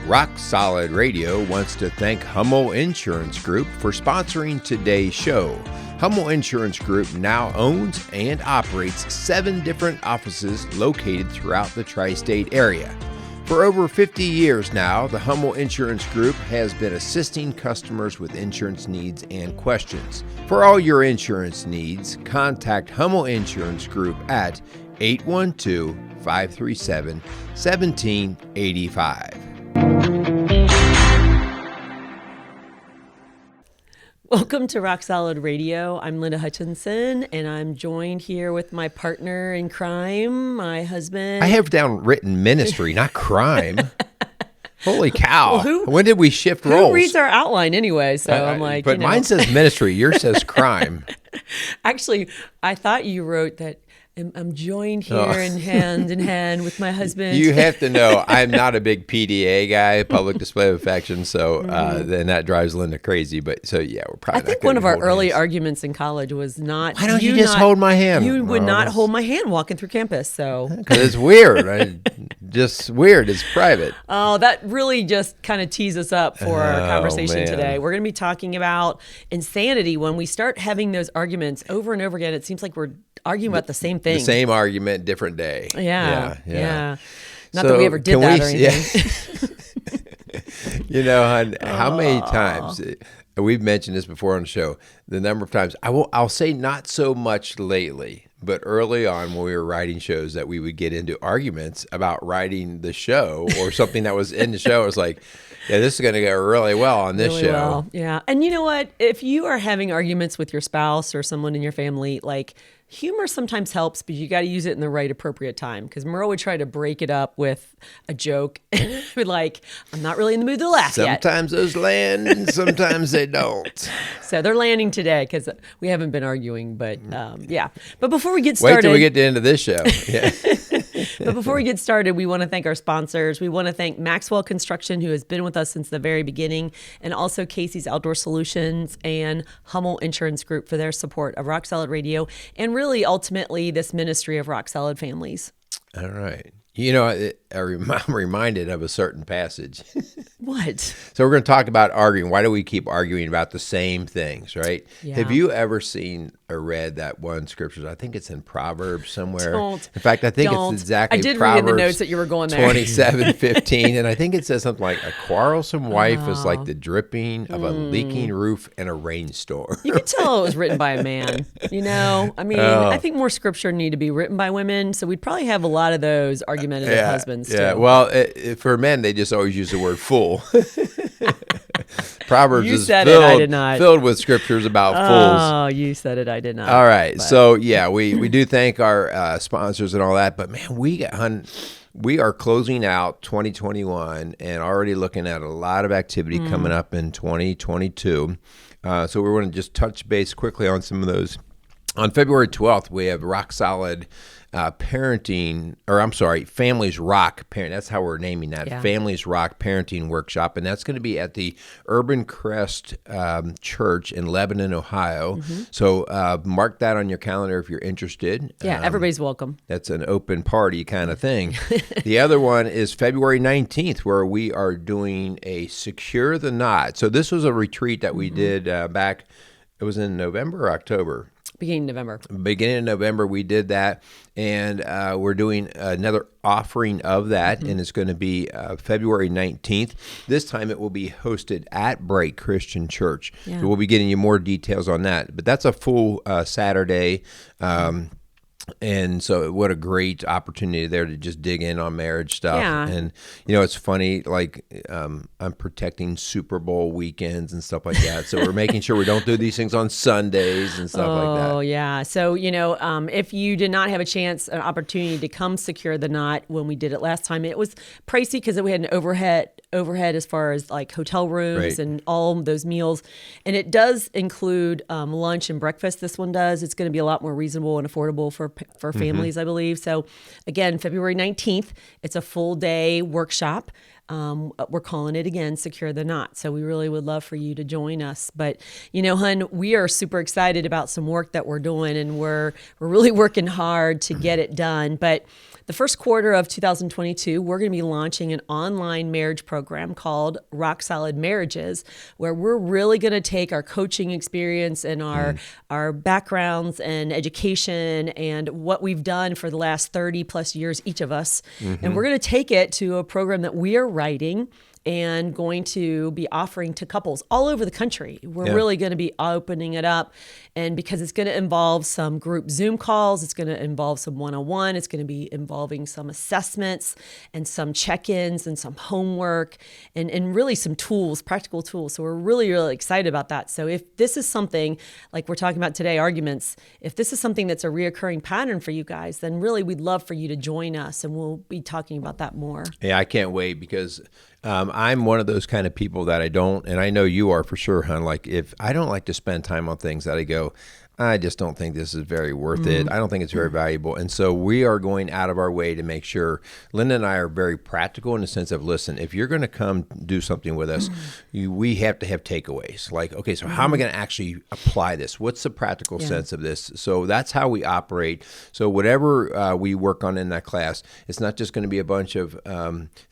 Rock Solid Radio wants to thank Hummel Insurance Group for sponsoring today's show. Hummel Insurance Group now owns and operates 7 different offices located throughout the tri-state area. For over 50 years now, the Hummel Insurance Group has been assisting customers with insurance needs and questions. For all your insurance needs, contact Hummel Insurance Group at 812-537-1785. Welcome to Rock Solid Radio. I'm Linda Hutchinson, and I'm joined here with my partner in crime, my husband. I have down written ministry, not crime. Holy cow. Well, when did we shift roles? Who reads our outline anyway? So I'm like, but mine says ministry, yours says crime. Actually, I thought you wrote that I'm joined here in hand with my husband. You have to know, I'm not a big PDA guy, public display of affection, so then that drives Linda crazy. But so yeah, we're probably. I think one of our early arguments in college was not. Why don't you just hold my hand? You would not hold my hand walking through campus. So because it's weird, just weird. It's private. Oh, that really just kind of tees us up for our conversation today. We're going to be talking about insanity. When we start having those arguments over and over again, it seems like we're arguing about the same thing. The same argument, different day. Yeah. Not that we ever did that or anything. You know, hon, how many times we've mentioned this before on the show? The number of times I'll say not so much lately, but early on when we were writing shows, that we would get into arguments about writing the show or something that was in the show. It was like, yeah, this is going to go really well on this show. Well. Yeah, and you know what? If you are having arguments with your spouse or someone in your family, like, humor sometimes helps, but you got to use it in the right appropriate time. Because Merle would try to break it up with a joke. Like, I'm not really in the mood to laugh yet. Sometimes those land and sometimes they don't. So they're landing today because we haven't been arguing. But yeah. But before we get started. Wait till we get to the end of this show. Yeah. But before we get started, we want to thank our sponsors. We want to thank Maxwell Construction, who has been with us since the very beginning, and also Casey's Outdoor Solutions and Hummel Insurance Group for their support of Rock Solid Radio and really ultimately this ministry of Rock Solid families. All right. You know, I'm reminded of a certain passage. What? So we're going to talk about arguing. Why do we keep arguing about the same things, right? Yeah. Have you ever seen or read that one scripture? I think it's in Proverbs somewhere. Don't. In fact, I think it's exactly I did Proverbs read in the notes that you were going there. 27:15, and I think it says something like, a quarrelsome wife is like the dripping of a leaking roof in a rainstorm. You could tell it was written by a man. You know, I mean, I think more scripture need to be written by women, so we'd probably have a lot of those argumentative husbands too. Yeah, well, for men, they just always use the word fool. Proverbs is filled with scriptures about fools. Oh, you said it, I did not. All right, so yeah, we do thank our sponsors and all that, but man, we are closing out 2021 and already looking at a lot of activity coming up in 2022. So we want to just touch base quickly on some of those. On February 12th, we have Rock Solid Families Rock Parent. That's how we're naming that. Yeah. Families Rock Parenting Workshop. And that's going to be at the Urban Crest Church in Lebanon, Ohio. Mm-hmm. So mark that on your calendar if you're interested. Yeah, everybody's welcome. That's an open party kind of thing. The other one is February 19th, where we are doing a Secure the Knot. So this was a retreat that we did back, it was in November or October? Beginning of November, we did that, and we're doing another offering of that, and it's going to be February 19th. This time it will be hosted at Bright Christian Church. Yeah. So we'll be getting you more details on that. But that's a full Saturday. And so what a great opportunity there to just dig in on marriage stuff. Yeah. And, you know, it's funny, like I'm protecting Super Bowl weekends and stuff like that. So we're making sure we don't do these things on Sundays and stuff like that. Oh, yeah. So, you know, if you did not have an opportunity to come Secure the Knot when we did it last time, it was pricey because we had an overhead as far as like hotel rooms and all those meals. And it does include lunch and breakfast. This one does. It's going to be a lot more reasonable and affordable for families, I believe. So again, February 19th, it's a full day workshop. We're calling it again, Secure the Knot. So we really would love for you to join us. But, hun, we are super excited about some work that we're doing, and we're really working hard to get it done. But the first quarter of 2022, we're going to be launching an online marriage program called Rock Solid Marriages, where we're really going to take our coaching experience and our backgrounds and education and what we've done for the last 30 plus years, each of us, and we're going to take it to a program that we are writing and going to be offering to couples all over the country. We're really going to be opening it up, and because it's going to involve some group Zoom calls, it's going to involve some one-on-one, it's going to be involving some assessments and some check-ins and some homework and really some tools, practical tools. So we're really, really excited about that. So if this is something, like we're talking about today, arguments, if this is something that's a reoccurring pattern for you guys, then really we'd love for you to join us, and we'll be talking about that more. Yeah, I can't wait, because I'm one of those kind of people that I don't, and I know you are for sure, hon. Like, if I don't like to spend time on things that I go, I just don't think this is very worth it. I don't think it's very valuable. And so we are going out of our way to make sure. Linda and I are very practical in the sense of, listen, if you're going to come do something with us, we have to have takeaways. Like, okay, so how am I going to actually apply this? What's the practical sense of this? So that's how we operate. So whatever we work on in that class, it's not just going to be a bunch of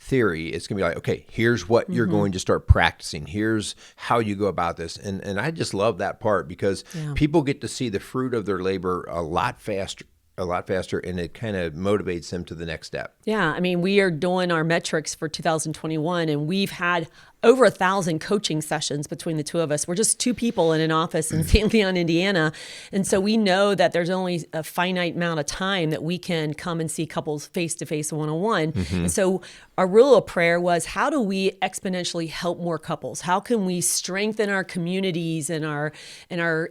theory. It's going to be like, okay, here's what you're going to start practicing. Here's how you go about this. And I just love that part, because people get to see the fruit of their labor a lot faster, and it kind of motivates them to the next step. Yeah, I mean, we are doing our metrics for 2021, and we've had over 1,000 coaching sessions between the two of us. We're just two people in an office in St. Leon, Indiana. And so we know that there's only a finite amount of time that we can come and see couples face-to-face one-on-one. And so our real prayer was, how do we exponentially help more couples? How can we strengthen our communities and our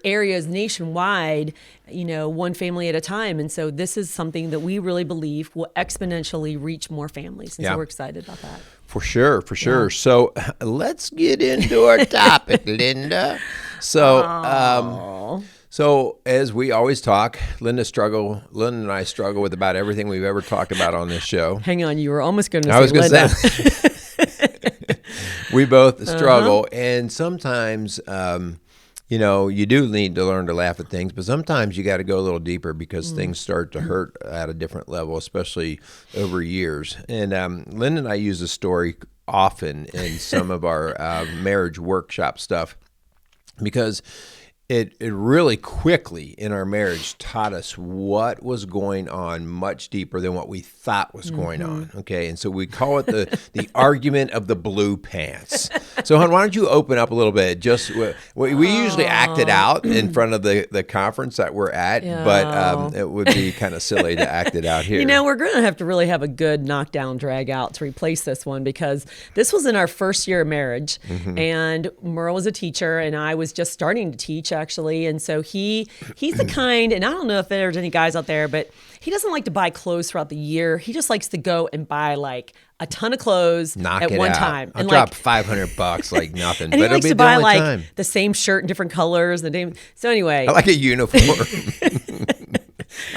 areas nationwide, one family at a time? And so this is something that we really believe will exponentially reach more families. And so we're excited about that. For sure. Yeah. So let's get into our topic, Linda. So, so as we always talk, Linda and I struggle with about everything we've ever talked about on this show. Hang on, you were almost going to say Linda. Say, we both struggle, and sometimes, you do need to learn to laugh at things, but sometimes you got to go a little deeper, because things start to hurt at a different level, especially over years. And Linda and I use a story often in some of our marriage workshop stuff, because it really quickly in our marriage taught us what was going on much deeper than what we thought was going on. Okay. And so we call it the argument of the blue pants. So, hon, why don't you open up a little bit? Just we usually act it out in front of the conference that we're at, but it would be kind of silly to act it out here. We're going to have to really have a good knockdown drag out to replace this one, because this was in our first year of marriage, and Merle was a teacher, and I was just starting to teach, actually. And so he's the kind, and I don't know if there's any guys out there, but he doesn't like to buy clothes throughout the year. He just likes to go and buy like a ton of clothes at one time. I'll drop $500 like nothing. And he likes to buy like the same shirt in different colors. So anyway. I like a uniform.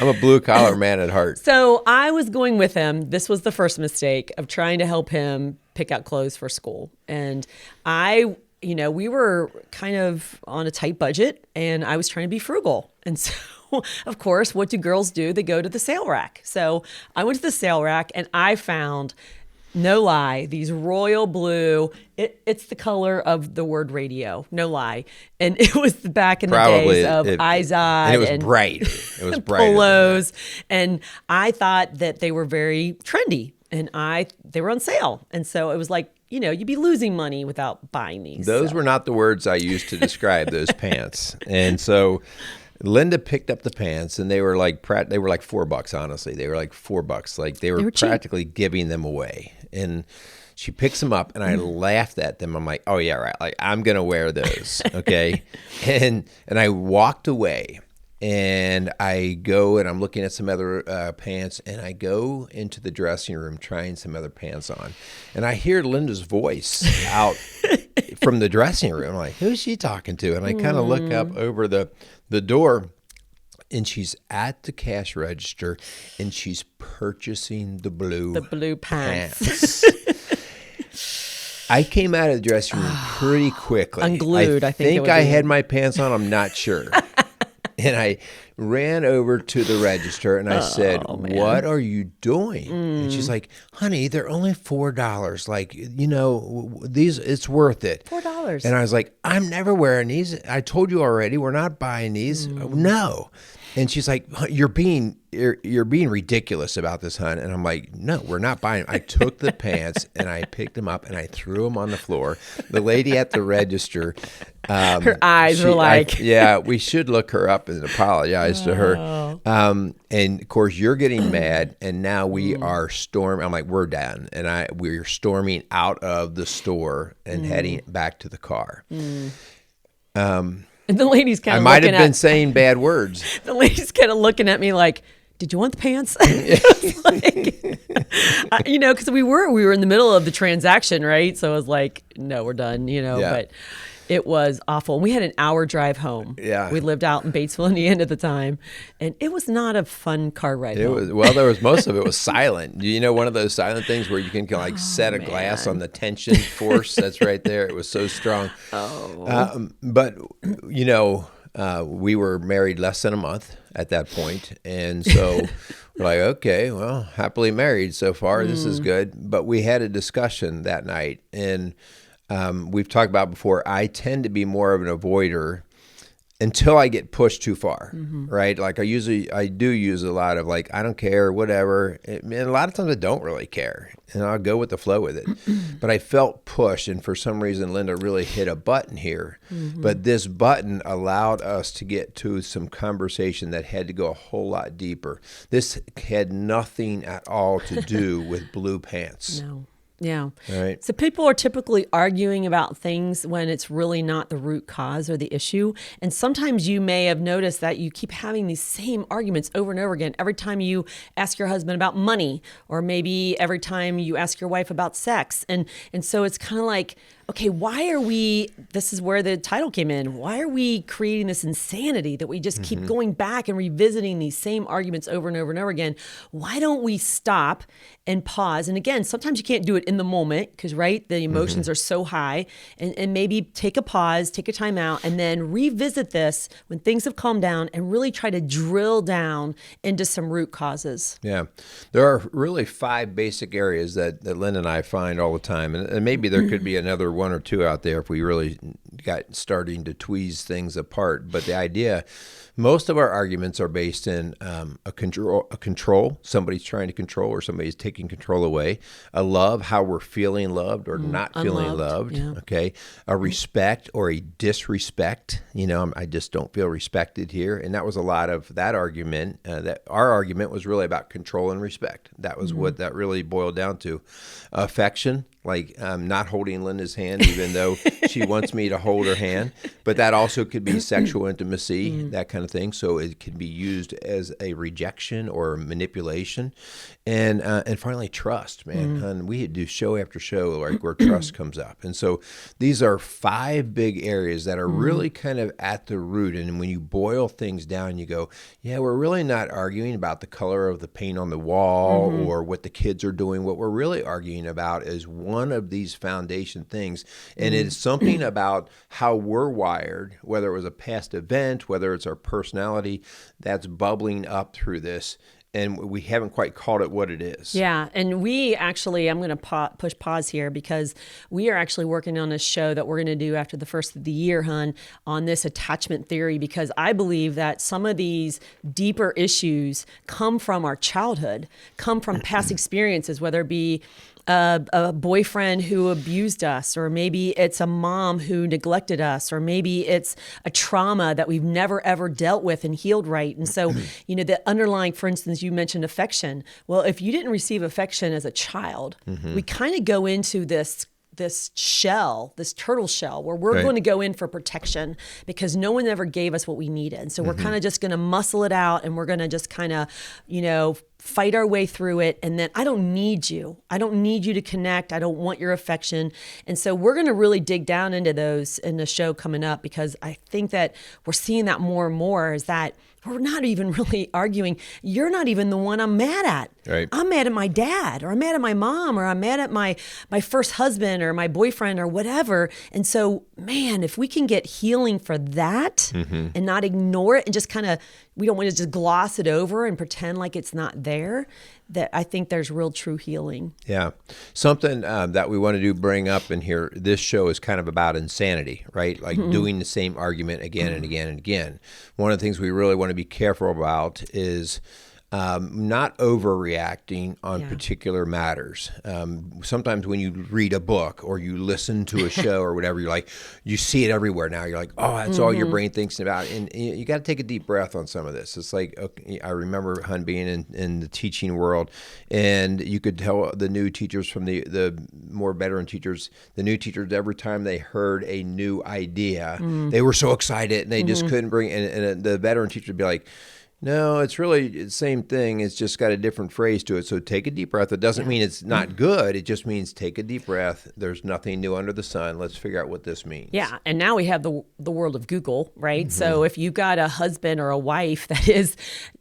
I'm a blue collar man at heart. So I was going with him. This was the first mistake of trying to help him pick out clothes for school. And we were kind of on a tight budget, and I was trying to be frugal. And so, of course, what do girls do? They go to the sale rack. So I went to the sale rack, and I found, no lie, these royal blue. It's the color of the word radio. No lie. And it was back in the days of Izod. And it was bright. It was bright. Polos. And I thought that they were very trendy, and they were on sale. And so it was like, you'd be losing money without buying these. Those were not the words I used to describe those pants. And so Linda picked up the pants, and they were like $4, honestly. They were like $4. Like they were practically giving them away. And she picks them up, and I laughed at them. I'm like, oh yeah, right. Like, I'm going to wear those. Okay. and I walked away. And I go, and I'm looking at some other pants, and I go into the dressing room trying some other pants on. And I hear Linda's voice out from the dressing room. I'm like, who's she talking to? And I kind of look up over the door, and she's at the cash register, and she's purchasing the blue pants. I came out of the dressing room pretty quickly. Unglued, I think I had my pants on. I'm not sure. And I ran over to the register and I said, "What are you doing?" And she's like, "Honey, they're only $4. Like, these, it's worth it." $4. And I was like, "I'm never wearing these. I told you already, we're not buying these." No. And she's like, you're being ridiculous about this, hon. And I'm like, no, we're not buying them. I took the pants and I picked them up and I threw them on the floor. The lady at the register, her eyes were like, yeah, we should look her up and apologize to her. And of course, you're getting mad, and now we are storming. I'm like, we're done, and we're storming out of the store and heading back to the car. And the lady's kind of I might have been saying bad words. The lady's kind of looking at me like, "Did you want the pants?" Because we were in the middle of the transaction, right? So I was like, "No, we're done," But it was awful. We had an hour drive home. Yeah, we lived out in Batesville, Indiana at the time, and it was not a fun car ride. There was most of it was silent. One of those silent things where you can set a glass on the tension force that's right there. It was so strong. But we were married less than a month at that point, and so we're like, okay, well, happily married so far. This is good. But we had a discussion that night, and we've talked about before, I tend to be more of an avoider until I get pushed too far, right? Like I do use a lot of like, I don't care, whatever. And a lot of times I don't really care, and I'll go with the flow with it. But I felt pushed, and for some reason, Linda really hit a button here. But this button allowed us to get to some conversation that had to go a whole lot deeper. This had nothing at all to do with blue pants. No. Yeah. Right. So people are typically arguing about things when it's really not the root cause or the issue. And sometimes you may have noticed that you keep having these same arguments over and over again. Every time you ask your husband about money, or maybe every time you ask your wife about sex. And so it's kind of like, okay, this is where the title came in. Why are we creating this insanity that we just keep going back and revisiting these same arguments over and over and over again? Why don't we stop and pause? And again, sometimes you can't do it in the moment because, right, the emotions are so high. And maybe take a pause, take a time out, and then revisit this when things have calmed down and really try to drill down into some root causes. Yeah. There are really 5 basic areas that Lynn and I find all the time. And maybe there could be another 1 or 2 out there if we really got starting to tweeze things apart. But the idea, most of our arguments are based in a control. Somebody's trying to control, or somebody's taking control away. A love, how we're feeling loved or not feeling loved. Yeah. Okay. A respect or a disrespect. I just don't feel respected here. And that was a lot of that argument. That our argument was really about control and respect. That was what that really boiled down to. Affection. Like not holding Linda's hand, even though she wants me to hold her hand. But that also could be sexual intimacy, that kind of thing. So it can be used as a rejection or manipulation. And finally, trust, man. And we do show after show like where trust comes up. And so these are 5 big areas that are really kind of at the root. And when you boil things down, you go, yeah, we're really not arguing about the color of the paint on the wall or what the kids are doing. What we're really arguing about is one of these foundation things. And it's something about how we're wired, whether it was a past event, whether it's our personality, that's bubbling up through this. And we haven't quite called it what it is. Yeah. And we actually, I'm going to push pause here because we are actually working on a show that we're going to do after the first of the year, hon, on this attachment theory, because I believe that some of these deeper issues come from our childhood, come from past experiences, whether it be a boyfriend who abused us, or maybe it's a mom who neglected us, or maybe it's a trauma that we've never ever dealt with and healed right. And so, the underlying, for instance, you mentioned affection. Well, if you didn't receive affection as a child, we kind of go into this shell, this turtle shell, where we're going to go in for protection because no one ever gave us what we needed. And so we're kind of just going to muscle it out, and we're going to just kind of, fight our way through it. And then I don't need you. I don't need you to connect. I don't want your affection. And so we're going to really dig down into those in the show coming up, because I think that we're seeing that more and more, is that we're not even really arguing. You're not even the one I'm mad at. Right. I'm mad at my dad, or I'm mad at my mom, or I'm mad at my first husband or my boyfriend or whatever. And so, man, if we can get healing for that and not ignore it and just kind of, we don't want to just gloss it over and pretend like it's not there, that I think there's real true healing. Yeah. Something that we want to bring up in here, this show is kind of about insanity, right? Like doing the same argument again and again and again. One of the things we really want to be careful about is not overreacting on particular matters. Sometimes when you read a book or you listen to a show or whatever, you're like, you see it everywhere now. You're like, oh, that's all your brain thinks about. And you got to take a deep breath on some of this. It's like, okay, I remember, Hun, being in the teaching world, and you could tell the new teachers from the more veteran teachers, the new teachers, every time they heard a new idea, they were so excited and they just couldn't bring it. And the veteran teacher would be like, no, it's really the same thing. It's just got a different phrase to it. So take a deep breath. It doesn't mean it's not good. It just means take a deep breath. There's nothing new under the sun. Let's figure out what this means. Yeah. And now we have the world of Google, right? So if you've got a husband or a wife that is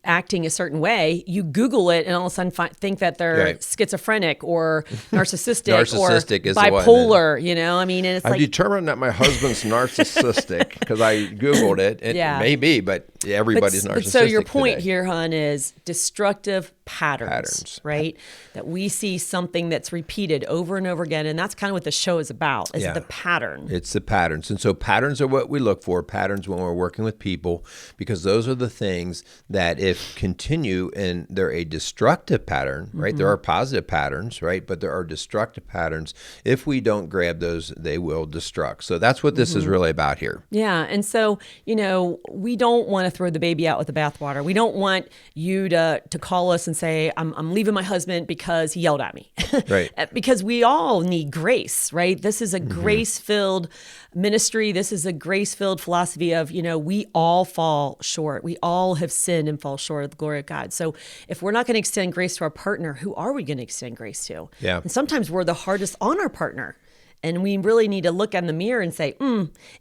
acting a certain way, you Google it and all of a sudden think that they're schizophrenic or narcissistic or is bipolar, you know? I mean, and it's I've determined that my husband's narcissistic because I Googled it. It may be, but everybody's narcissistic. But so your point here, Hun, is destructive patterns, right? That we see something that's repeated over and over again, and that's kind of what the show is about, is the pattern. It's the patterns. And so patterns are what we look for, patterns when we're working with people, because those are the things that if continue and they're a destructive pattern, right? There are positive patterns, right? But there are destructive patterns. If we don't grab those, they will destruct. So that's what this is really about here. Yeah. And so, you know, we don't want to throw the baby out with the bathwater. We don't want you to call us and say, I'm leaving my husband because he yelled at me. Right. Because we all need grace, right? This is a grace-filled ministry. This is a grace-filled philosophy of, you know, we all fall short. We all have sinned and fall short of the glory of God. So if we're not going to extend grace to our partner, who are we going to extend grace to? Yeah. And sometimes we're the hardest on our partner. And we really need to look in the mirror and say,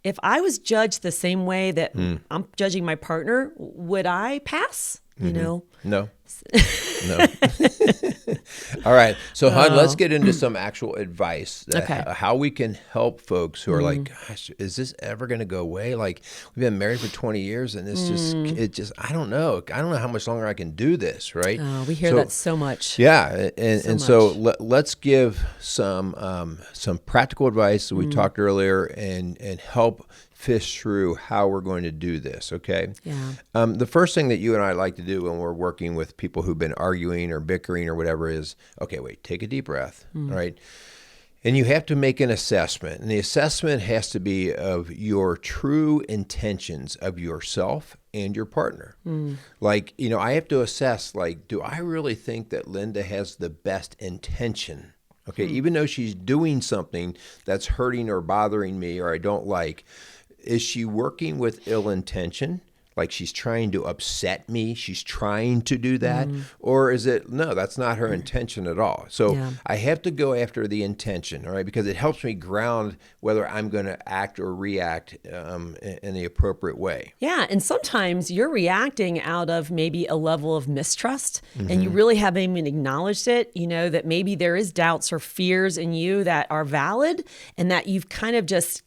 if I was judged the same way that I'm judging my partner, would I pass? You know? No. All right. So, Hun, let's get into some actual advice. How we can help folks who are like, gosh, is this ever going to go away? Like, we've been married for 20 years and it's I don't know. I don't know how much longer I can do this, right? Oh, we hear that so much. Yeah. So let's give some practical advice that we talked earlier and help fish through how we're going to do this, okay? Yeah. The first thing that you and I like to do when we're working with people who've been arguing or bickering or whatever is, okay, wait, take a deep breath, all right? And you have to make an assessment. And the assessment has to be of your true intentions of yourself and your partner. Like, you know, I have to assess, like, do I really think that Linda has the best intention? Okay, even though she's doing something that's hurting or bothering me or I don't like, is she working with ill intention? Like she's trying to upset me? She's trying to do that? Or is it, no, that's not her intention at all. So I have to go after the intention, all right? Because it helps me ground whether I'm going to act or react in the appropriate way. Yeah, and sometimes you're reacting out of maybe a level of mistrust and you really haven't even acknowledged it, you know, that maybe there is doubts or fears in you that are valid and that you've kind of just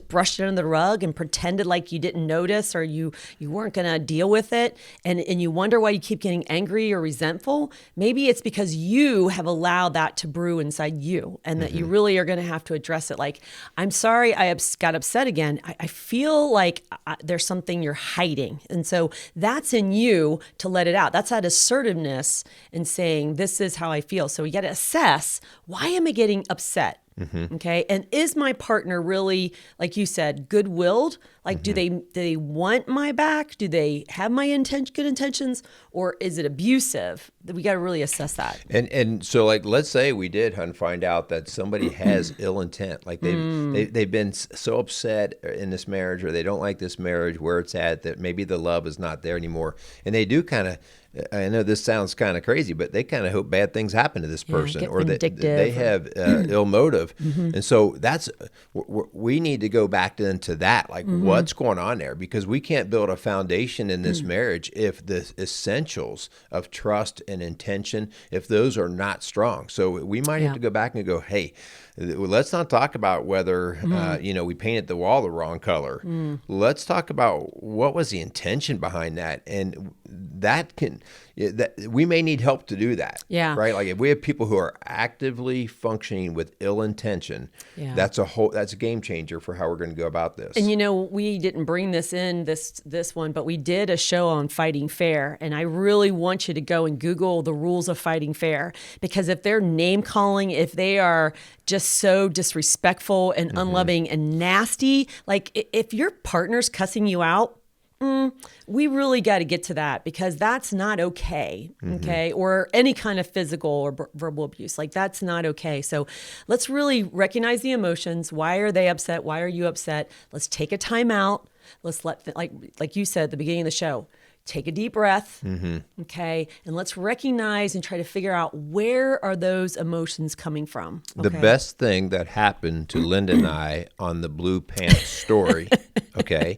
brushed it under the rug and pretended like you didn't notice or you weren't going to deal with it. And you wonder why you keep getting angry or resentful. Maybe it's because you have allowed that to brew inside you and that you really are going to have to address it. Like, I'm sorry I got upset again. I feel like there's something you're hiding. And so that's in you to let it out. That's that assertiveness in saying, this is how I feel. So we got to assess, why am I getting upset? Okay. And is my partner really, like you said, good-willed? Like, do they want my back? Do they have my good intentions? Or is it abusive? We got to really assess that. And so, like, let's say we did, Hun, find out that somebody has ill intent. Like they've been so upset in this marriage, or they don't like this marriage where it's at, that maybe the love is not there anymore. And they do kind of, I know this sounds kind of crazy, but they kind of hope bad things happen to this person, or they have ill motive. And so we need to go back into that. Like, what's going on there, because we can't build a foundation in this marriage if the essentials of trust and intention, if those are not strong. So we might have to go back and go, hey, let's not talk about whether, we painted the wall the wrong color. Let's talk about what was the intention behind that. And we may need help to do that. Yeah. Right. Like if we have people who are actively functioning with ill intention, that's a game changer for how we're going to go about this. And we didn't bring this in this one, but we did a show on fighting fair. And I really want you to go and Google the rules of fighting fair, because if they're name calling, if they are just so disrespectful and unloving and nasty, like if your partner's cussing you out, we really got to get to that, because that's not okay. Okay. Or any kind of physical or verbal abuse. Like that's not okay. So let's really recognize the emotions. Why are they upset? Why are you upset? Let's take a time out. Let's like you said at the beginning of the show, take a deep breath. Okay. And let's recognize and try to figure out, where are those emotions coming from? Okay? The best thing that happened to Linda and I on the blue pants story, okay,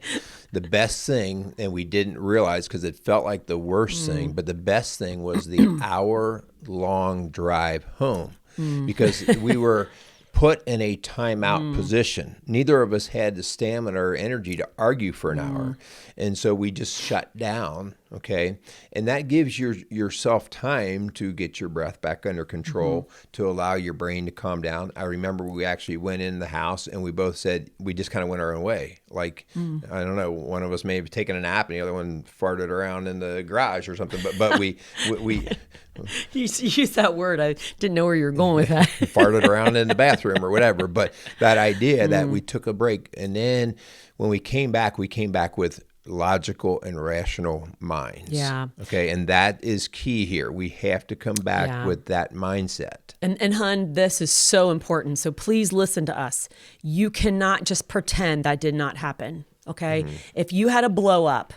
the best thing, and we didn't realize because it felt like the worst thing, but the best thing was the hour-long drive home, because we were put in a timeout position. Neither of us had the stamina or energy to argue for an hour. And so we just shut down, okay? And that gives yourself time to get your breath back under control, to allow your brain to calm down. I remember we actually went in the house and we both said, we just kind of went our own way. Like, I don't know, one of us may have taken a nap and the other one farted around in the garage or something. But we You used that word. I didn't know where you were going with that. farted around in the bathroom or whatever. But that idea that we took a break, and then when we came back with logical and rational minds. Yeah. Okay. And that is key here. We have to come back with that mindset. And hun, this is so important. So please listen to us. You cannot just pretend that did not happen. Okay. If you had a blow up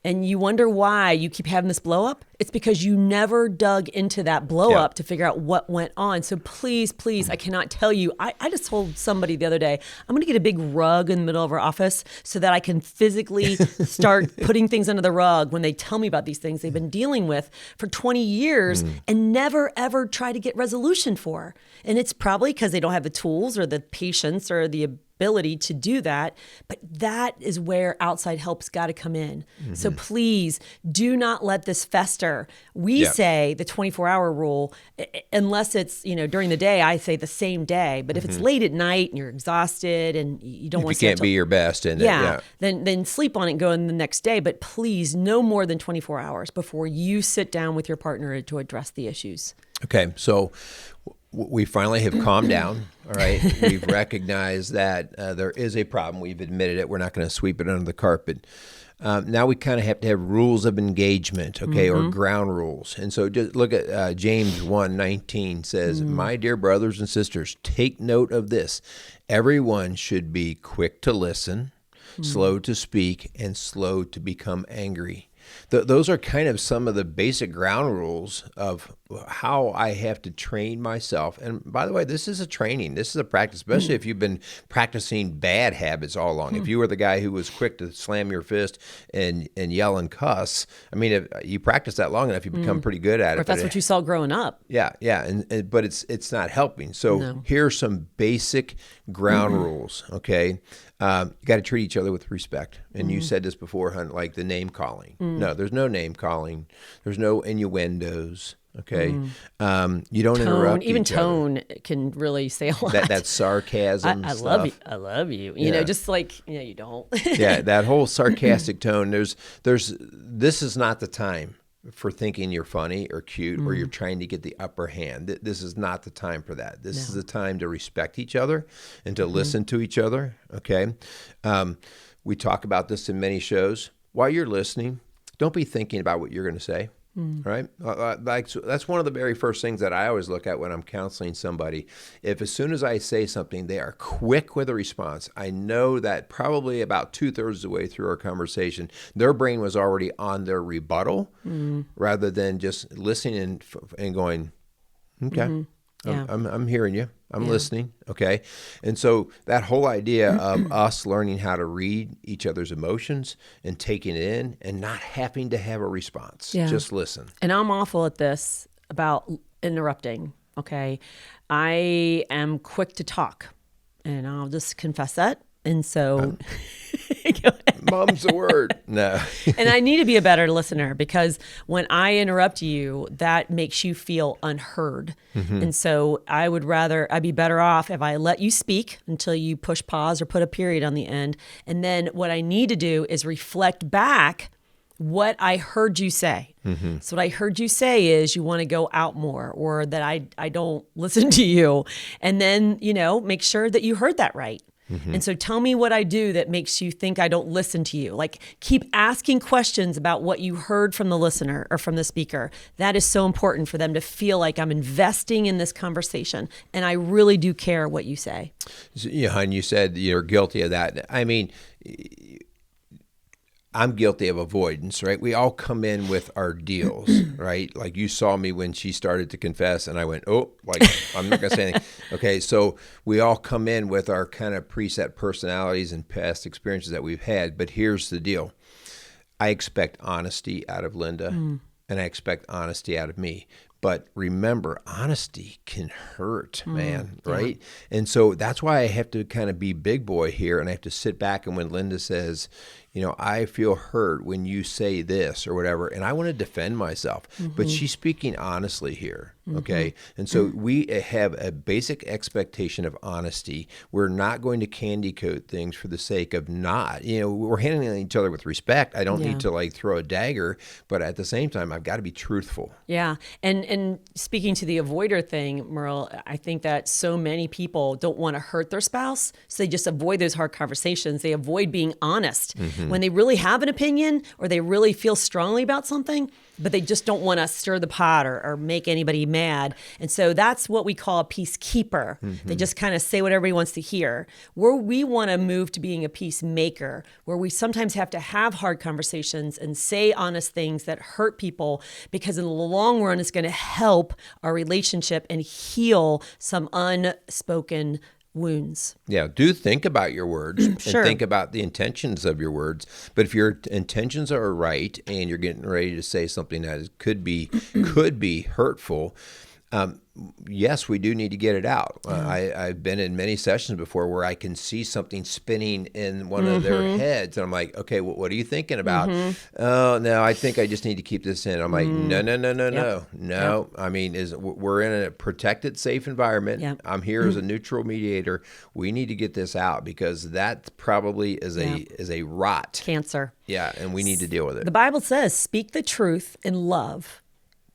and you wonder why you keep having this blow up, it's because you never dug into that blow up to figure out what went on. So please, I cannot tell you. I just told somebody the other day, I'm going to get a big rug in the middle of our office so that I can physically start putting things under the rug when they tell me about these things they've been dealing with for 20 years and never, ever try to get resolution for. And it's probably because they don't have the tools or the patience or the ability to do that. But that is where outside help's got to come in. So please do not let this fester. We say the 24-hour rule, unless it's, during the day, I say the same day. But if it's late at night and you're exhausted and you don't want to, you can't be your best in it. Then sleep on it and go in the next day. But please, no more than 24 hours before you sit down with your partner to address the issues. Okay, so we finally have calmed down, all right? We've recognized that there is a problem. We've admitted it. We're not going to sweep it under the carpet. Now we kind of have to have rules of engagement, okay, or ground rules. And so just look at James 1:19 says, "My dear brothers and sisters, take note of this. Everyone should be quick to listen, slow to speak, and slow to become angry." Those are kind of some of the basic ground rules of how I have to train myself. And by the way, this is a training. This is a practice, especially if you've been practicing bad habits all along. If you were the guy who was quick to slam your fist and yell and cuss, I mean, if you practice that long enough, you become pretty good at it. Or if that's what you saw growing up. Yeah. But it's not helping. So here are some basic ground rules, okay? You got to treat each other with respect. And you said this before, Hunt, like the name calling. No, there's no name calling. There's no innuendos. Okay. You don't interrupt. Even each tone other. Can really say a lot. That sarcasm. I stuff. love you. I love you. You know, just like, you don't. That whole sarcastic tone. This is not the time for thinking you're funny or cute or you're trying to get the upper hand. This is not the time for that. This is the time to respect each other and to listen to each other, okay? We talk about this in many shows. While you're listening, don't be thinking about what you're going to say, right? So that's one of the very first things that I always look at when I'm counseling somebody. If as soon as I say something, they are quick with a response, I know that probably about 2/3 of the way through our conversation, their brain was already on their rebuttal rather than just listening and going, okay. Yeah. I'm hearing you. I'm listening. Okay. And so that whole idea of us learning how to read each other's emotions and taking it in and not having to have a response. Yeah. Just listen. And I'm awful at this about interrupting. Okay. I am quick to talk, and I'll just confess that. And so Mom's the word. No. And I need to be a better listener, because when I interrupt you, that makes you feel unheard. And so I'd be better off if I let you speak until you push pause or put a period on the end. And then what I need to do is reflect back what I heard you say. So what I heard you say is you want to go out more, or that I don't listen to you. And then, make sure that you heard that right. And so tell me what I do that makes you think I don't listen to you. Like, keep asking questions about what you heard from the listener or from the speaker. That is so important for them to feel like I'm investing in this conversation and I really do care what you say. And you said you're guilty of that. I mean, I'm guilty of avoidance, right? We all come in with our deals, right? Like, you saw me when she started to confess and I went, I'm not going to say anything. Okay, so we all come in with our kind of preset personalities and past experiences that we've had. But here's the deal. I expect honesty out of Linda and I expect honesty out of me. But remember, honesty can hurt, man, right? Yeah. And so that's why I have to kind of be big boy here, and I have to sit back, and when Linda says, I feel hurt when you say this or whatever, and I want to defend myself, but she's speaking honestly here, okay? And so we have a basic expectation of honesty. We're not going to candy coat things for the sake of not. We're handling each other with respect. I don't need to throw a dagger, but at the same time, I've got to be truthful. Yeah, and speaking to the avoider thing, Merle, I think that so many people don't want to hurt their spouse, so they just avoid those hard conversations. They avoid being honest when they really have an opinion or they really feel strongly about something, but they just don't want to stir the pot or make anybody mad. And so that's what we call a peacekeeper. They just kind of say what everybody wants to hear. Where we want to move to being a peacemaker, where we sometimes have to have hard conversations and say honest things that hurt people, because in the long run, it's going to help our relationship and heal some unspoken wounds. Yeah, do think about your words and think about the intentions of your words. But if your intentions are right and you're getting ready to say something that could be hurtful, yes, we do need to get it out. I've been in many sessions before where I can see something spinning in one of their heads, and I'm like, okay, what are you thinking about? Oh, no, I think I just need to keep this in. I'm like, no. I mean, we're in a protected, safe environment. I'm here as a neutral mediator. We need to get this out, because that probably is a rot. Cancer. Yeah, and we need to deal with it. The Bible says, speak the truth in love,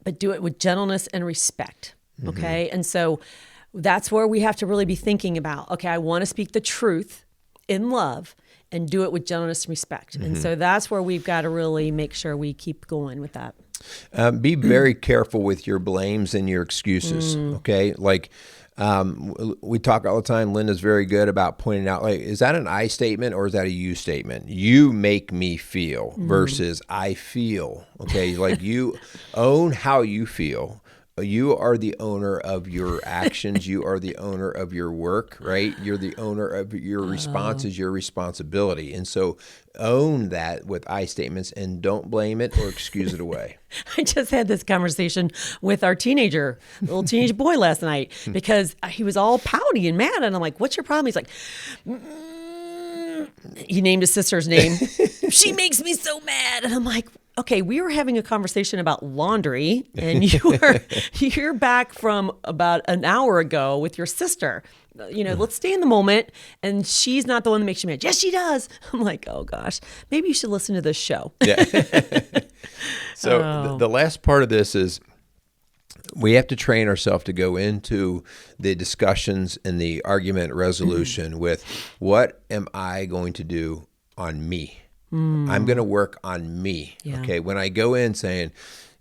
but do it with gentleness and respect. Okay. And so that's where we have to really be thinking about, okay, I want to speak the truth in love and do it with gentleness and respect. And so that's where we've got to really make sure we keep going with that. Be very careful with your blames and your excuses. Okay. Like, we talk all the time. Linda's very good about pointing out, like, is that an I statement or is that a you statement? You make me feel versus I feel. Okay. Like, you own how you feel. You are the owner of your actions. You are the owner of your work, right? You're the owner of your response is your responsibility. And so own that with I statements and don't blame it or excuse it away. I just had this conversation with our little teenage boy last night, because he was all pouty and mad. And I'm like, what's your problem? He's like, he named his sister's name. She makes me so mad. And I'm like, okay, we were having a conversation about laundry, and you're back from about an hour ago with your sister. Let's stay in the moment. And she's not the one that makes you mad. Yes, she does. I'm like, oh gosh, maybe you should listen to this show. Yeah. So the last part of this is we have to train ourselves to go into the discussions and the argument resolution with, what am I going to do on me? I'm going to work on me. Yeah. Okay. When I go in saying,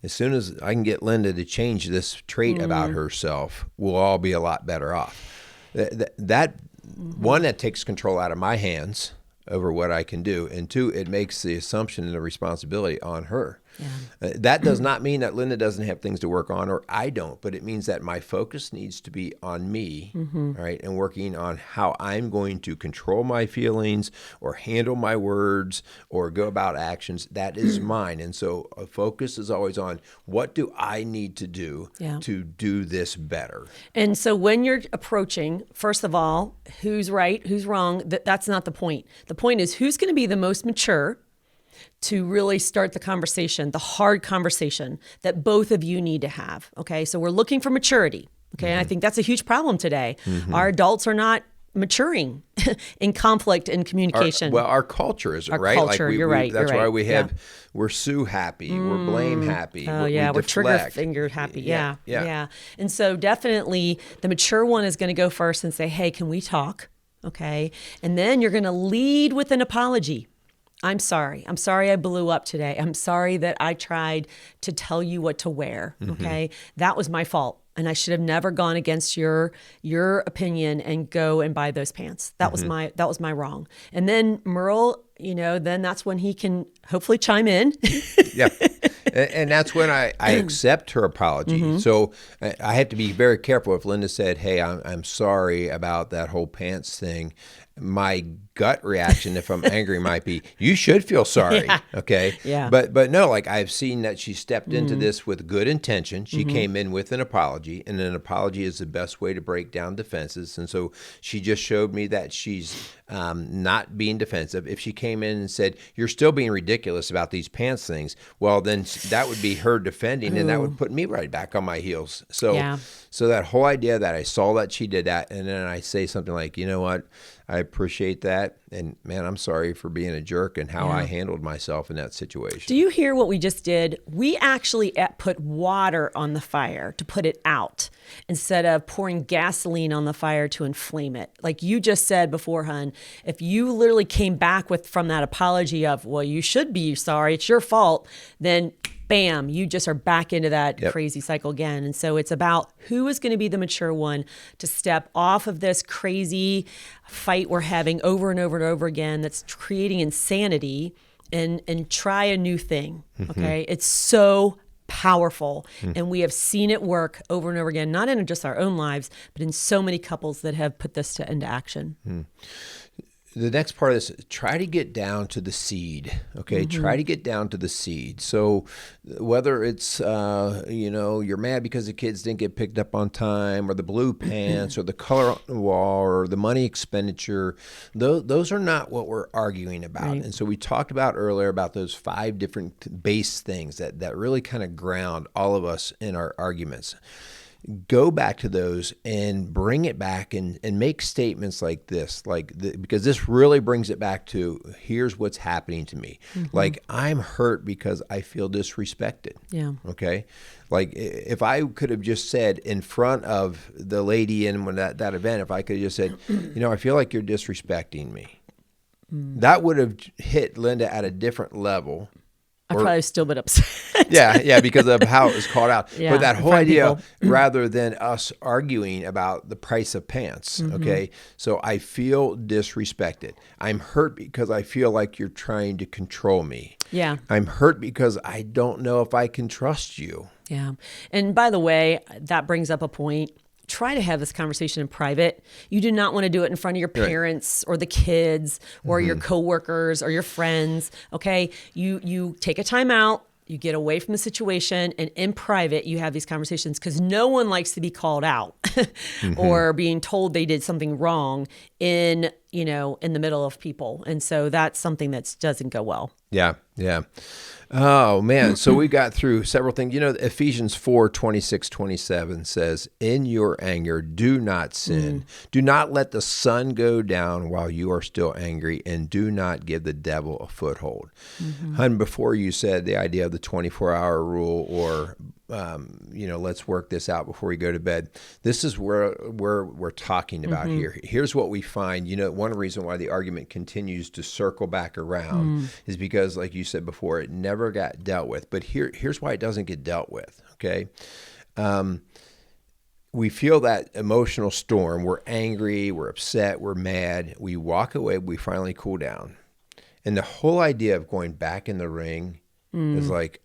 as soon as I can get Linda to change this trait about herself, we'll all be a lot better off. That one, that takes control out of my hands over what I can do. And two, it makes the assumption and the responsibility on her. That does not mean that Linda doesn't have things to work on or I don't, but it means that my focus needs to be on me, right, and working on how I'm going to control my feelings or handle my words or go about actions. That is mine. And so a focus is always on what do I need to do to do this better. And so when you're approaching, first of all, who's right, who's wrong, that's not the point. The point is who's going to be the most mature to really start the conversation, the hard conversation that both of you need to have. Okay. So we're looking for maturity. Okay. And I think that's a huge problem today. Our adults are not maturing in conflict and communication. Our culture isn't, our right? Culture, you're right. That's you're why right. we have, we're sue happy, we're blame happy. Oh, we're trigger fingered happy. Yeah. And so definitely the mature one is going to go first and say, hey, can we talk? Okay. And then you're going to lead with an apology. I'm sorry. I'm sorry I blew up today. I'm sorry that I tried to tell you what to wear. Okay. That was my fault. And I should have never gone against your opinion and go and buy those pants. That was my wrong. And then Merle, then that's when he can hopefully chime in. Yeah. And that's when I accept her apology. So I have to be very careful. If Linda said, hey, I'm sorry about that whole pants thing, my gut reaction, if I'm angry, might be, you should feel sorry. Okay. Yeah. But no, like I've seen that she stepped into this with good intention. She came in with an apology, and an apology is the best way to break down defenses. And so she just showed me that she's not being defensive. If she came in and said, you're still being ridiculous about these pants things, well, then that would be her defending, and that would put me right back on my heels. So, so that whole idea that I saw that she did that, and then I say something like, you know what, I appreciate that. And man, I'm sorry for being a jerk and how I handled myself in that situation. Do you hear what we just did? We actually put water on the fire to put it out instead of pouring gasoline on the fire to inflame it. Like you just said before, hun, if you literally came back from that apology of, well, you should be sorry, it's your fault, then bam, you just are back into that crazy cycle again. And so it's about who is going to be the mature one to step off of this crazy fight we're having over and over and over again that's creating insanity and try a new thing. Okay. It's so powerful. And we have seen it work over and over again, not in just our own lives, but in so many couples that have put this into action. The next part of this, try to get down to the seed, okay? Try to get down to the seed. So whether it's, you're mad because the kids didn't get picked up on time, or the blue pants, or the color on the wall, or the money expenditure, those are not what we're arguing about. Right. And so we talked about earlier about those 5 different base things that really kind of ground all of us in our arguments. Go back to those and bring it back and make statements like this, because this really brings it back to here's what's happening to me. Like, I'm hurt because I feel disrespected. Yeah. Okay. Like, if I could have just said in front of the lady in that event, if I could have just said, I feel like you're disrespecting me, that would have hit Linda at a different level. I've probably still been upset. yeah, because of how it was called out. But that whole idea, people. rather than us arguing about the price of pants, okay? So I feel disrespected. I'm hurt because I feel like you're trying to control me. Yeah. I'm hurt because I don't know if I can trust you. Yeah. And by the way, that brings up a point. Try to have this conversation in private. You do not want to do it in front of your parents or the kids or your coworkers or your friends. Okay. You take a time out, you get away from the situation, and in private, you have these conversations, because no one likes to be called out or being told they did something wrong in the middle of people. And so that's something that doesn't go well. Yeah. Oh, man. So we got through several things. Ephesians 4:26-27 says, in your anger, do not sin. Do not let the sun go down while you are still angry, and do not give the devil a foothold. Hun, before you said the idea of the 24-hour rule or, let's work this out before we go to bed. This is where we're talking about here. Here's what we find. One reason why the argument continues to circle back around is because, like you said before, it never got dealt with. But here's why it doesn't get dealt with, okay? We feel that emotional storm. We're angry, we're upset, we're mad. We walk away, we finally cool down. And the whole idea of going back in the ring It's like,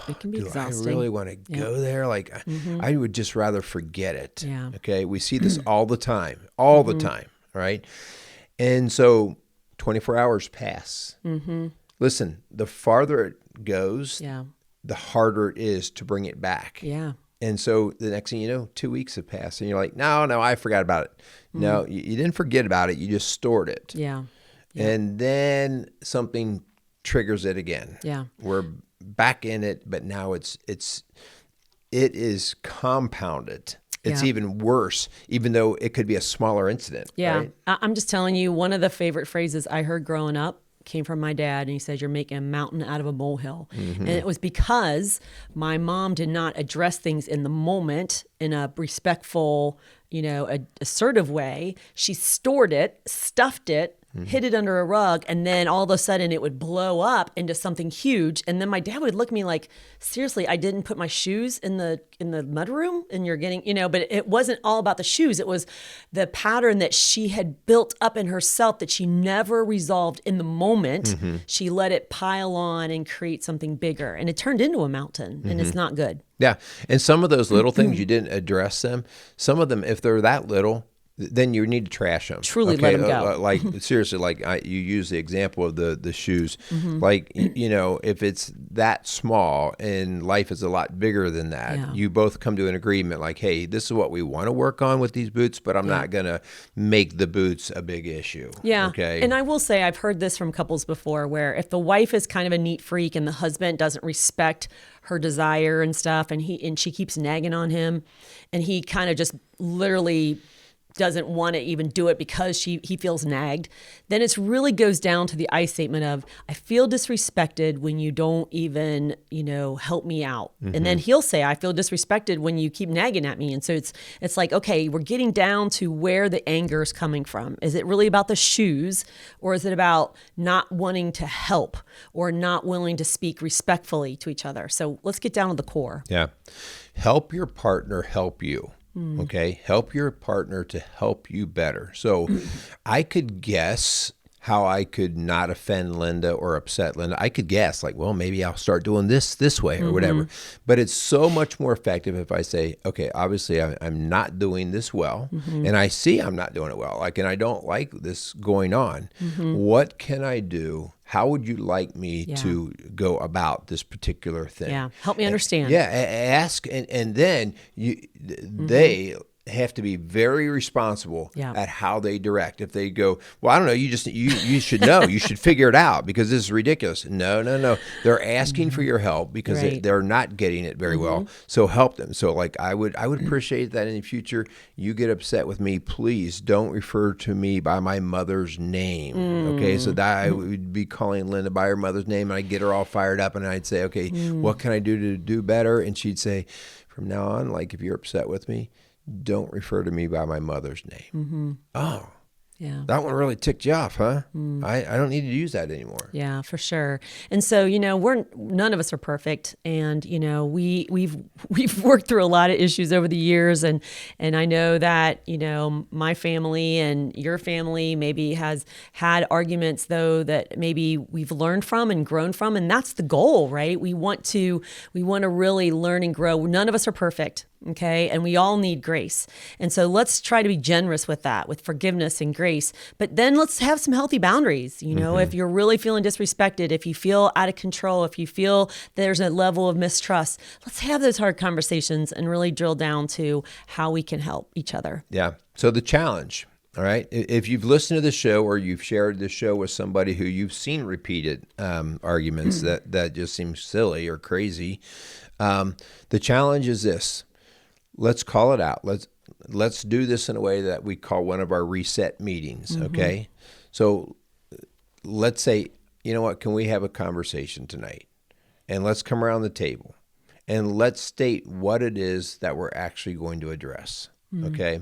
it can be do exhausting. I really want to go there? Like, I would just rather forget it. Yeah. Okay. We see this all the time, right? And so 24 hours pass. Listen, the farther it goes, the harder it is to bring it back. Yeah. And so the next thing you know, 2 weeks have passed and you're like, no, I forgot about it. No, you didn't forget about it. You just stored it. Yeah. And then something triggers it again. Yeah. We're back in it, but now it is compounded. It's even worse, even though it could be a smaller incident. Yeah. Right? I'm just telling you, one of the favorite phrases I heard growing up came from my dad, and he said, "You're making a mountain out of a molehill." And it was because my mom did not address things in the moment in a respectful, assertive way. She stored it, stuffed it, hid it under a rug, and then all of a sudden it would blow up into something huge. And then my dad would look at me like, seriously, I didn't put my shoes in the mudroom, and you're getting, but it wasn't all about the shoes. It was the pattern that she had built up in herself that she never resolved in the moment. She let it pile on and create something bigger, and it turned into a mountain, and it's not good. Yeah. And some of those little things, you didn't address them. Some of them, if they're that little, then you need to trash them. Truly let them go. Like, seriously, like you use the example of the shoes. Like, if it's that small and life is a lot bigger than that, you both come to an agreement like, hey, this is what we want to work on with these boots, but I'm not going to make the boots a big issue. Yeah. Okay. And I will say, I've heard this from couples before where if the wife is kind of a neat freak and the husband doesn't respect her desire and stuff, and she keeps nagging on him, and he kind of just literally doesn't want to even do it because he feels nagged, then it really goes down to the I statement of, I feel disrespected when you don't even, help me out. And then he'll say, I feel disrespected when you keep nagging at me. And so it's like, okay, we're getting down to where the anger is coming from. Is it really about the shoes, or is it about not wanting to help or not willing to speak respectfully to each other? So let's get down to the core. Yeah. Help your partner help you. Okay. Help your partner to help you better. So I could guess how I could not offend Linda or upset Linda. I could guess like, well, maybe I'll start doing this way or whatever. But it's so much more effective if I say, okay, obviously I'm not doing this well, and I see I'm not doing it well. Like, and I don't like this going on. What can I do? How would you like me to go about this particular thing? Yeah, help me understand. Yeah, ask, and then they have to be very responsible at how they direct. If they go, well, I don't know, you should know, you should figure it out because this is ridiculous. No. They're asking for your help because they're not getting it very well. So help them. So like I would appreciate that in the future. You get upset with me, please don't refer to me by my mother's name. Okay, so that I would be calling Linda by her mother's name, and I'd get her all fired up, and I'd say, okay, what can I do to do better? And she'd say, from now on, like if you're upset with me, don't refer to me by my mother's name. Oh, yeah. That one really ticked you off, huh? I don't need to use that anymore. Yeah, for sure. And so, none of us are perfect. And, we've worked through a lot of issues over the years. And I know that, my family and your family maybe has had arguments, though, that maybe we've learned from and grown from. And that's the goal, right? We want to really learn and grow. None of us are perfect. Okay. And we all need grace. And so let's try to be generous with that, with forgiveness and grace. But then let's have some healthy boundaries. If you're really feeling disrespected, if you feel out of control, if you feel there's a level of mistrust, let's have those hard conversations and really drill down to how we can help each other. Yeah. So the challenge, all right, if you've listened to the show or you've shared the show with somebody who you've seen repeated arguments that just seem silly or crazy, the challenge is this. Let's call it out. Let's do this in a way that we call one of our reset meetings, okay? So let's say, you know what, can we have a conversation tonight? And let's come around the table and let's state what it is that we're actually going to address, okay?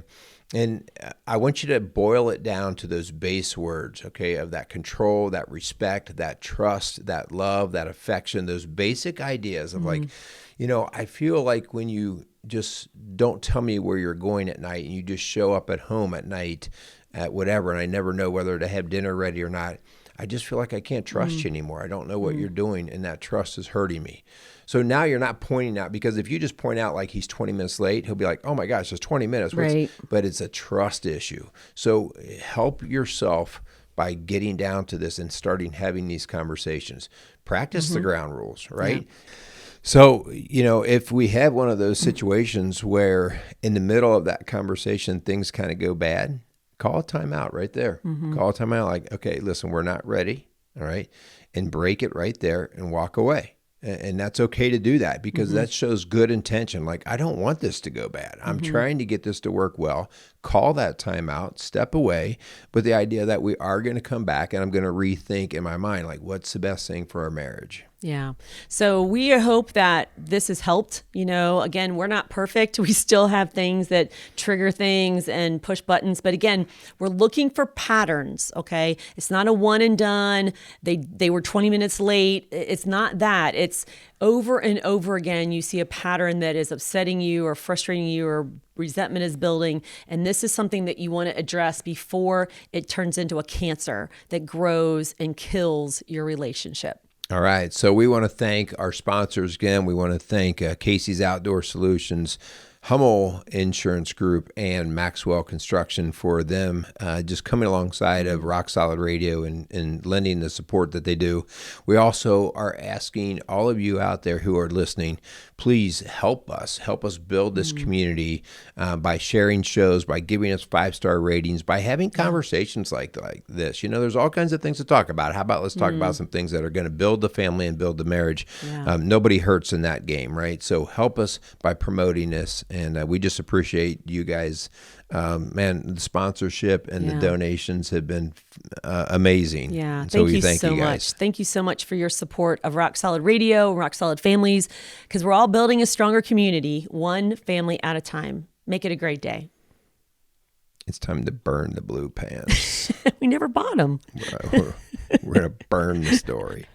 And I want you to boil it down to those base words, okay, of that control, that respect, that trust, that love, that affection, those basic ideas of like, I feel like when you just don't tell me where you're going at night and you just show up at home at night at whatever, and I never know whether to have dinner ready or not, I just feel like I can't trust you anymore. I don't know what you're doing, and that trust is hurting me. So now you're not pointing out, because if you just point out like he's 20 minutes late, he'll be like, oh my gosh, it's 20 minutes. Right. But it's a trust issue. So help yourself by getting down to this and starting having these conversations. Practice the ground rules, right? Yeah. So, if we have one of those situations where in the middle of that conversation, things kind of go bad, call a timeout right there. Call a timeout like, okay, listen, we're not ready, all right? And break it right there and walk away. And that's okay to do that, because that shows good intention. Like, I don't want this to go bad. I'm trying to get this to work well. Call that time out, step away, but the idea that we are going to come back and I'm going to rethink in my mind, like, what's the best thing for our marriage? Yeah. So we hope that this has helped. Again, we're not perfect. We still have things that trigger things and push buttons. But again, we're looking for patterns, okay? It's not a one and done. They were 20 minutes late. It's not that. It's over and over again. You see a pattern that is upsetting you or frustrating you, or resentment is building. And this is something that you want to address before it turns into a cancer that grows and kills your relationship. All right. So we want to thank our sponsors again. We want to thank Casey's Outdoor Solutions, Hummel Insurance Group, and Maxwell Construction for them just coming alongside of Rock Solid Radio and lending the support that they do. We also are asking all of you out there who are listening, please help us build this community by sharing shows, by giving us 5-star ratings, by having conversations like this. There's all kinds of things to talk about. How about let's talk about some things that are going to build the family and build the marriage. Yeah. Nobody hurts in that game, right? So help us by promoting this. And we just appreciate you guys. The sponsorship and the donations have been amazing. Yeah, thank you so much. Thank you so much for your support of Rock Solid Radio, Rock Solid Families, because we're all building a stronger community, one family at a time. Make it a great day. It's time to burn the blue pants. We never bought them. We're going to burn the story.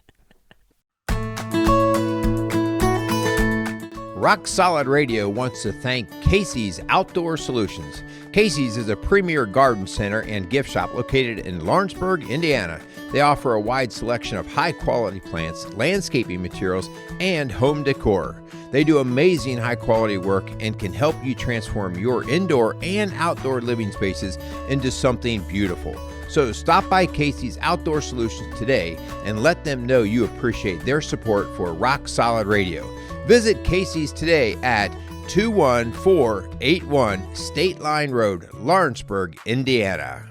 Rock Solid Radio wants to thank Casey's Outdoor Solutions. Casey's is a premier garden center and gift shop located in Lawrenceburg, Indiana. They offer a wide selection of high-quality plants, landscaping materials, and home decor. They do amazing high-quality work and can help you transform your indoor and outdoor living spaces into something beautiful. So stop by Casey's Outdoor Solutions today and let them know you appreciate their support for Rock Solid Radio. Visit Casey's today at 21481 State Line Road, Lawrenceburg, Indiana.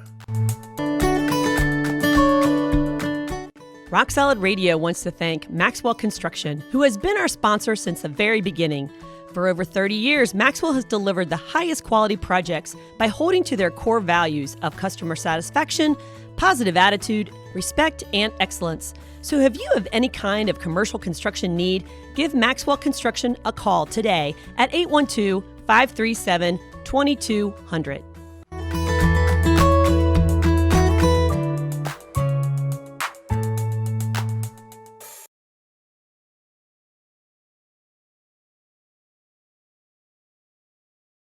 Rock Solid Radio wants to thank Maxwell Construction, who has been our sponsor since the very beginning. For over 30 years, Maxwell has delivered the highest quality projects by holding to their core values of customer satisfaction, positive attitude, respect, and excellence. So if you have any kind of commercial construction need, give Maxwell Construction a call today at 812-537-2200.